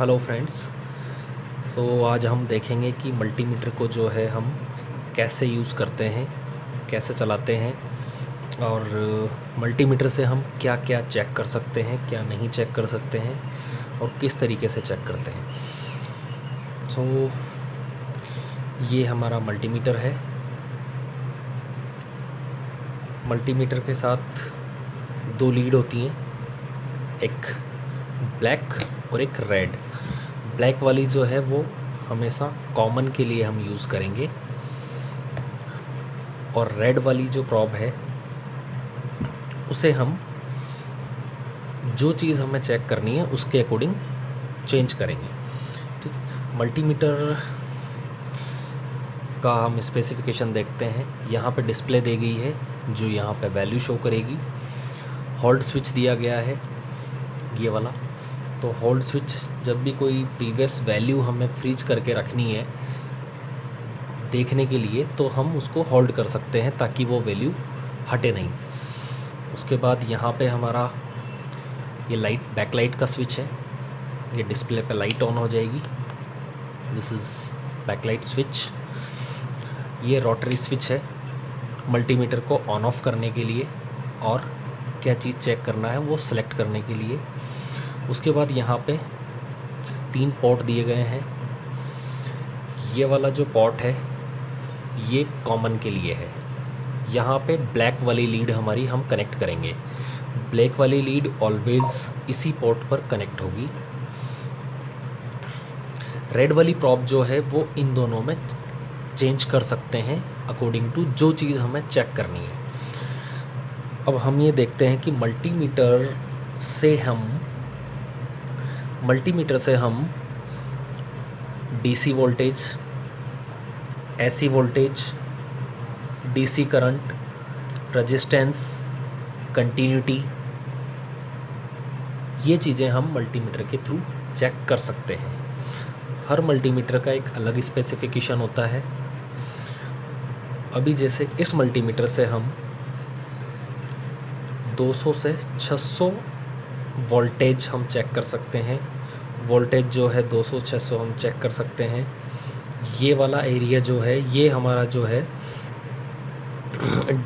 Hello friends. आज हम देखेंगे कि मल्टीमीटर को जो है हम कैसे यूज़ करते हैं, कैसे चलाते हैं और मल्टीमीटर से हम क्या क्या चेक कर सकते हैं, क्या नहीं चेक कर सकते हैं और किस तरीके से चेक करते हैं। ये हमारा मल्टीमीटर है। मल्टीमीटर के साथ दो लीड होती हैं, एक ब्लैक और एक रेड। ब्लैक वाली जो है वो हमेशा कॉमन के लिए हम यूज़ करेंगे और रेड वाली जो प्रॉब है उसे हम जो चीज़ हमें चेक करनी है उसके अकॉर्डिंग चेंज करेंगे। ठीक, मल्टीमीटर का हम स्पेसिफिकेशन देखते हैं। यहाँ पे डिस्प्ले दी गई है जो यहाँ पे वैल्यू शो करेगी। होल्ड स्विच दिया गया है ये वाला। तो होल्ड स्विच जब भी कोई प्रीवियस वैल्यू हमें फ्रीज करके रखनी है देखने के लिए तो हम उसको होल्ड कर सकते हैं ताकि वो वैल्यू हटे नहीं। उसके बाद यहाँ पे हमारा ये लाइट बैक लाइट का स्विच है। ये डिस्प्ले पे लाइट ऑन हो जाएगी। This is back light switch. ये रोटरी स्विच है मल्टीमीटर को ऑन ऑफ करने के लिए और क्या चीज़ चेक करना है वो सिलेक्ट करने के लिए। उसके बाद यहाँ पे 3 पोर्ट दिए गए हैं। ये वाला जो पोर्ट है ये कॉमन के लिए है। यहाँ पे ब्लैक वाली लीड हमारी हम कनेक्ट करेंगे। ब्लैक वाली लीड ऑलवेज़ इसी पोर्ट पर कनेक्ट होगी। रेड वाली प्रॉब जो है वो इन दोनों में चेंज कर सकते हैं अकॉर्डिंग टू जो चीज़ हमें चेक करनी है। अब हम ये देखते हैं कि मल्टीमीटर से हम DC voltage, AC voltage, DC current, resistance, continuity, ये चीज़ें हम मल्टीमीटर के थ्रू चेक कर सकते हैं। हर मल्टीमीटर का एक अलग स्पेसिफिकेशन होता है। अभी जैसे इस मल्टीमीटर से हम 200 से 600 वोल्टेज हम चेक कर सकते हैं। वोल्टेज जो है 200-600 हम चेक कर सकते हैं। ये वाला एरिया जो है ये हमारा जो है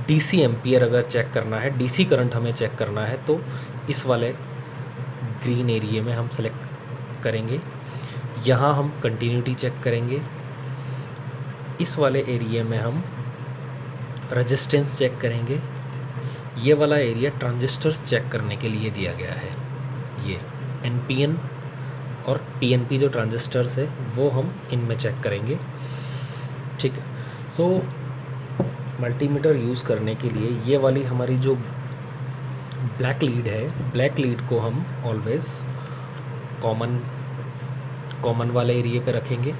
डीसी एम्पियर अगर चेक करना है, डीसी करंट हमें चेक करना है तो इस वाले ग्रीन एरिया में हम सेलेक्ट करेंगे। यहाँ हम कंटिन्यूटी चेक करेंगे। इस वाले एरिया में हम रेजिस्टेंस चेक करेंगे। ये वाला एरिया ट्रांजिस्टर्स चेक करने के लिए दिया गया है। ये एनपीएन और पीएनपी जो ट्रांजिस्टर्स है वो हम इनमें चेक करेंगे। ठीक है। मल्टीमीटर यूज़ करने के लिए ये वाली हमारी जो ब्लैक लीड है, ब्लैक लीड को हम ऑलवेज़ कॉमन वाले एरिया पे रखेंगे।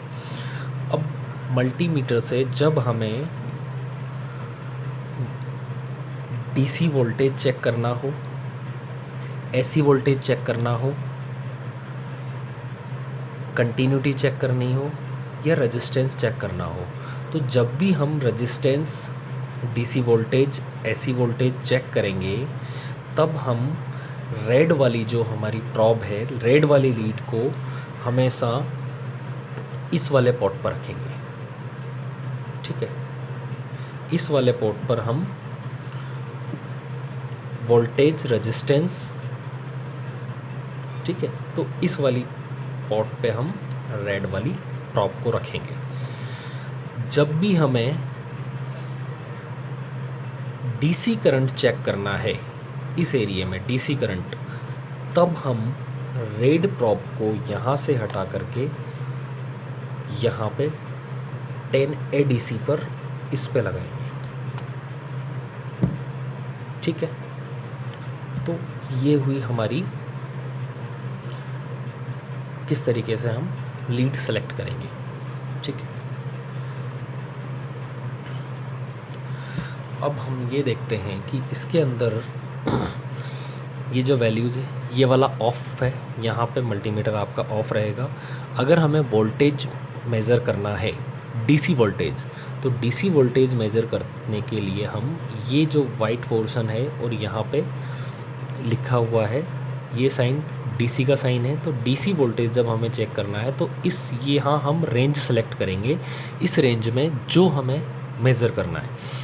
अब मल्टीमीटर से जब हमें डीसी वोल्टेज चेक करना हो, एसी वोल्टेज चेक करना हो, कंटिन्यूटी चेक करनी हो या रेजिस्टेंस चेक करना हो, तो जब भी हम resistance, DC voltage, AC voltage check करेंगे तब हम रेड वाली जो हमारी प्रॉब है, रेड वाली लीड को हमेशा इस वाले पोर्ट पर रखेंगे। ठीक है। इस वाले पोर्ट पर हम वोल्टेज, रेजिस्टेंस, ठीक है, तो इस वाली पोर्ट पे हम रेड वाली प्रॉब को रखेंगे। जब भी हमें डीसी करंट चेक करना है इस एरिया में, डीसी करंट, तब हम रेड प्रॉब को यहाँ से हटा करके यहाँ पे 10 ADC पर इस पे लगाएंगे। ठीक है। तो ये हुई हमारी किस तरीके से हम लीड सेलेक्ट करेंगे। ठीक है। अब हम ये देखते हैं कि इसके अंदर ये जो वैल्यूज़ है ये वाला ऑफ है। यहाँ पे मल्टीमीटर आपका ऑफ रहेगा। अगर हमें वोल्टेज मेज़र करना है, डीसी वोल्टेज, तो डीसी वोल्टेज मेज़र करने के लिए हम ये जो वाइट पोर्शन है और यहाँ पे लिखा हुआ है ये साइन डीसी का साइन है, तो डीसी वोल्टेज जब हमें चेक करना है तो इस यहाँ हम रेंज सेलेक्ट करेंगे, इस रेंज में जो हमें मेज़र करना है।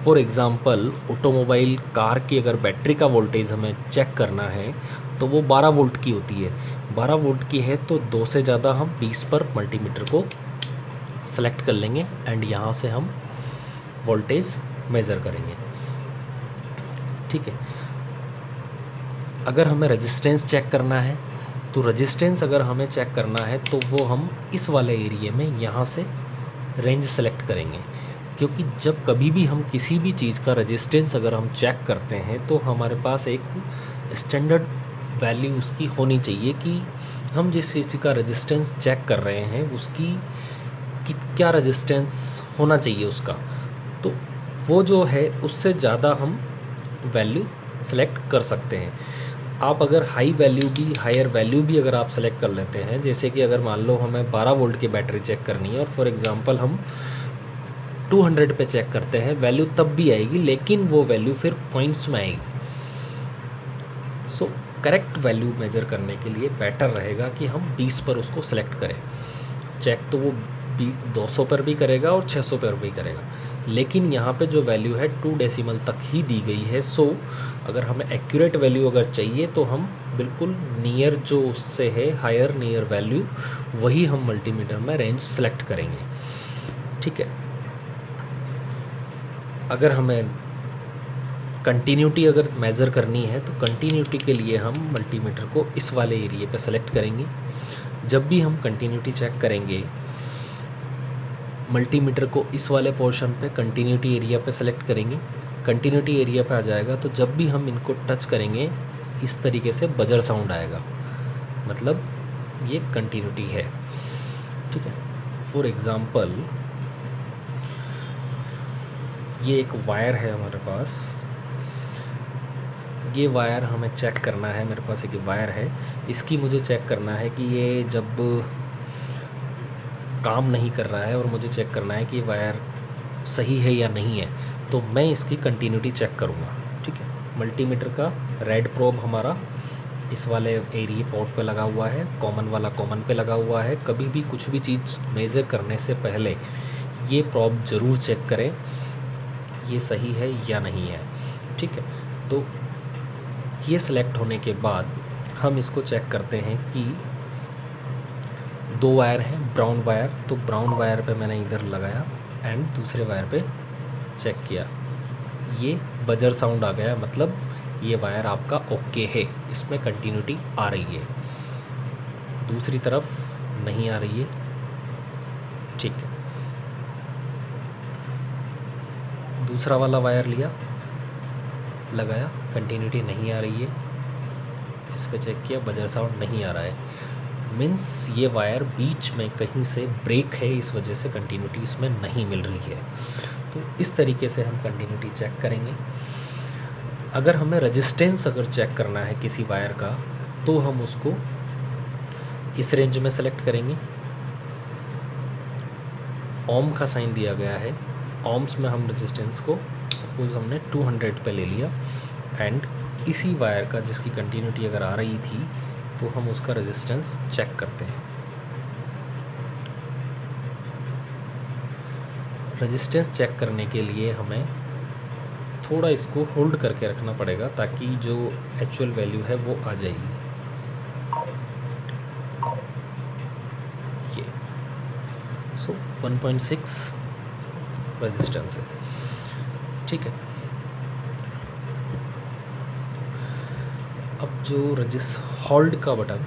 फॉर एग्ज़ाम्पल ऑटोमोबाइल कार की अगर बैटरी का वोल्टेज हमें चेक करना है तो वो 12 वोल्ट की होती है। 12 वोल्ट की है तो 2 से ज़्यादा हम 20 पर मल्टीमीटर को सेलेक्ट कर लेंगे एंड यहाँ से हम वोल्टेज मेज़र करेंगे। ठीक है। अगर हमें रेजिस्टेंस चेक करना है तो रेजिस्टेंस अगर हमें चेक करना है तो वो हम इस वाले एरिए में यहाँ से रेंज सेलेक्ट करेंगे, क्योंकि जब कभी भी हम किसी भी चीज़ का रेजिस्टेंस अगर हम चेक करते हैं तो हमारे पास एक स्टैंडर्ड वैल्यू उसकी होनी चाहिए कि हम जिस चीज़ का रेजिस्टेंस चेक कर रहे हैं उसकी क्या रेजिस्टेंस होना चाहिए उसका, तो वो जो है उससे ज़्यादा हम वैल्यू सेलेक्ट कर सकते हैं। आप अगर हायर वैल्यू भी अगर आप सेलेक्ट कर लेते हैं, जैसे कि अगर मान लो हमें 12 वोल्ट की बैटरी चेक करनी है और फॉर एग्ज़ाम्पल हम 200 पे चेक करते हैं, वैल्यू तब भी आएगी लेकिन वो वैल्यू फिर पॉइंट्स में आएगी। सो करेक्ट वैल्यू मेजर करने के लिए बेटर रहेगा कि हम 20 पर उसको सेलेक्ट करें। चेक तो वो 200 पर भी करेगा और 600 पर भी करेगा, लेकिन यहाँ पे जो वैल्यू है 2 डेसिमल तक ही दी गई है। सो अगर हमें एक्यूरेट वैल्यू अगर चाहिए तो हम बिल्कुल नियर जो उससे है हायर नियर वैल्यू वही हम मल्टीमीटर में रेंज सेलेक्ट करेंगे। ठीक है। अगर हमें कंटिन्यूटी अगर मेज़र करनी है तो कंटिन्यूटी के लिए हम मल्टीमीटर को इस वाले एरिए पे सेलेक्ट करेंगे। जब भी हम कंटिन्यूटी चेक करेंगे मल्टीमीटर को इस वाले पोर्शन पे कंटिन्यूटी एरिया पे सेलेक्ट करेंगे, कंटिन्यूटी एरिया पे आ जाएगा तो जब भी हम इनको टच करेंगे इस तरीके से बजर साउंड आएगा, मतलब ये कंटिन्यूटी है। ठीक है। फॉर एग्ज़ाम्पल ये एक वायर है हमारे पास, ये वायर हमें चेक करना है, मेरे पास एक वायर है, इसकी मुझे चेक करना है कि ये जब काम नहीं कर रहा है और मुझे चेक करना है कि वायर सही है या नहीं है, तो मैं इसकी कंटिन्यूटी चेक करूँगा। ठीक है। मल्टीमीटर का रेड प्रोब हमारा इस वाले एरिया पोर्ट पे लगा हुआ है, कॉमन वाला कॉमन पे लगा हुआ है। कभी भी कुछ भी चीज़ मेज़र करने से पहले ये प्रोब ज़रूर चेक करें ये सही है या नहीं है। ठीक है। तो ये सिलेक्ट होने के बाद हम इसको चेक करते हैं कि 2 वायर हैं, ब्राउन वायर, तो ब्राउन वायर पे मैंने इधर लगाया एंड दूसरे वायर पे चेक किया, ये बजर साउंड आ गया, मतलब ये वायर आपका ओके है, इसमें कंटिन्यूटी आ रही है। दूसरी तरफ नहीं आ रही है। ठीक है। दूसरा वाला वायर लिया, लगाया, कंटिन्यूटी नहीं आ रही है, इस पे चेक किया, बजर साउंड नहीं आ रहा है, मीन्स ये वायर बीच में कहीं से ब्रेक है, इस वजह से कंटिन्यूटी इसमें नहीं मिल रही है। तो इस तरीके से हम कंटिन्यूटी चेक करेंगे। अगर हमें रेजिस्टेंस अगर चेक करना है किसी वायर का तो हम उसको इस रेंज में सेलेक्ट करेंगे। ओम का साइन दिया गया है, ओम्स में हम रेजिस्टेंस को सपोज हमने 200 पे ले लिया एंड इसी वायर का जिसकी कंटिन्यूटी अगर आ रही थी तो हम उसका रेजिस्टेंस चेक करते हैं। रेजिस्टेंस चेक करने के लिए हमें थोड़ा इसको होल्ड करके रखना पड़ेगा ताकि जो एक्चुअल वैल्यू है वो आ जाएगी। ये 1.6 रेजिस्टेंस है। ठीक है। अब जो होल्ड का बटन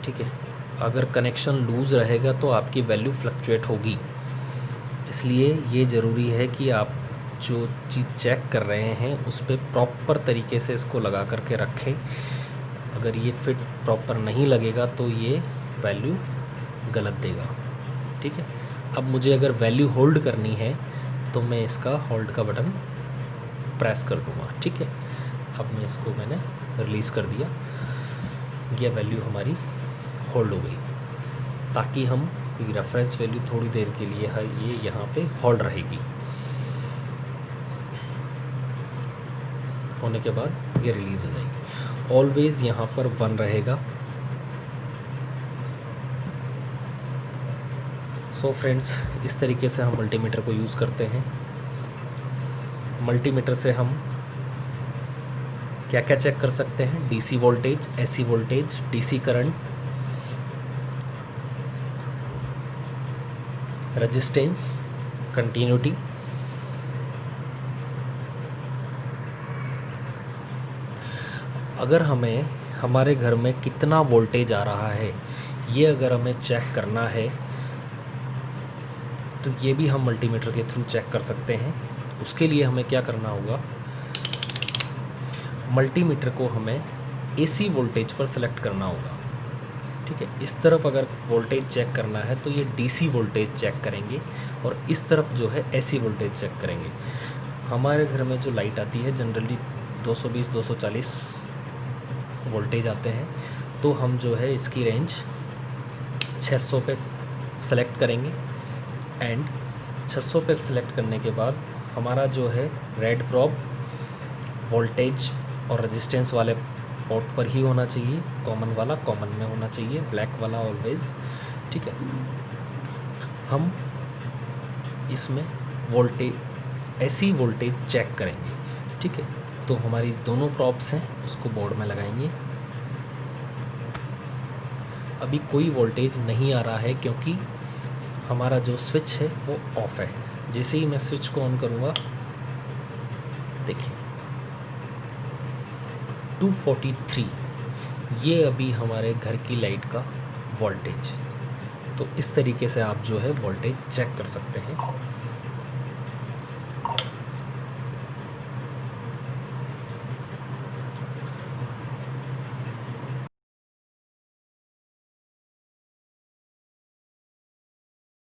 ठीक है, अगर कनेक्शन लूज़ रहेगा तो आपकी वैल्यू फ्लक्चुएट होगी, इसलिए ये ज़रूरी है कि आप जो चीज़ चेक कर रहे हैं उस पर प्रॉपर तरीके से इसको लगा करके रखें। अगर ये फिट प्रॉपर नहीं लगेगा तो ये वैल्यू गलत देगा। ठीक है। अब मुझे अगर वैल्यू होल्ड करनी है तो मैं इसका होल्ड का बटन प्रेस कर दूँगा, ठीक है। अब मैं इसको मैंने रिलीज़ कर दिया, ये वैल्यू हमारी होल्ड हो गई, ताकि हम रेफरेंस वैल्यू थोड़ी देर के लिए है ये यहाँ पे होल्ड रहेगी। होने के बाद ये रिलीज़ हो जाएगी। ऑलवेज़ यहाँ पर 1 रहेगा। सो फ्रेंड्स, इस तरीके से हम मल्टीमीटर को यूज़ करते हैं। मल्टीमीटर से हम क्या क्या चेक कर सकते हैं? DC voltage, AC voltage, DC current, resistance, continuity, अगर हमें हमारे घर में कितना वोल्टेज आ रहा है ये अगर हमें चेक करना है तो ये भी हम मल्टीमीटर के थ्रू चेक कर सकते हैं। उसके लिए हमें क्या करना होगा, मल्टीमीटर को हमें एसी वोल्टेज पर सेलेक्ट करना होगा, ठीक है। इस तरफ अगर वोल्टेज चेक करना है तो ये डीसी वोल्टेज चेक करेंगे और इस तरफ जो है एसी वोल्टेज चेक करेंगे। हमारे घर में जो लाइट आती है जनरली 220-240 वोल्टेज आते हैं, तो हम जो है इसकी रेंज 600 पे सेलेक्ट करेंगे एंड 600 पे सेलेक्ट करने के बाद हमारा जो है रेड प्रॉब वोल्टेज और रेजिस्टेंस वाले पोर्ट पर ही होना चाहिए, कॉमन वाला कॉमन में होना चाहिए, ब्लैक वाला ऑलवेज, ठीक है। हम इसमें वोल्टेज एसी वोल्टेज चेक करेंगे, ठीक है। तो हमारी दोनों प्रॉब्स हैं उसको बोर्ड में लगाएंगे। अभी कोई वोल्टेज नहीं आ रहा है क्योंकि हमारा जो स्विच है वो ऑफ है। जैसे ही मैं स्विच को ऑन करूँगा, देखिए 243, ये अभी हमारे घर की लाइट का वोल्टेज। तो इस तरीके से आप जो है वोल्टेज चेक कर सकते हैं।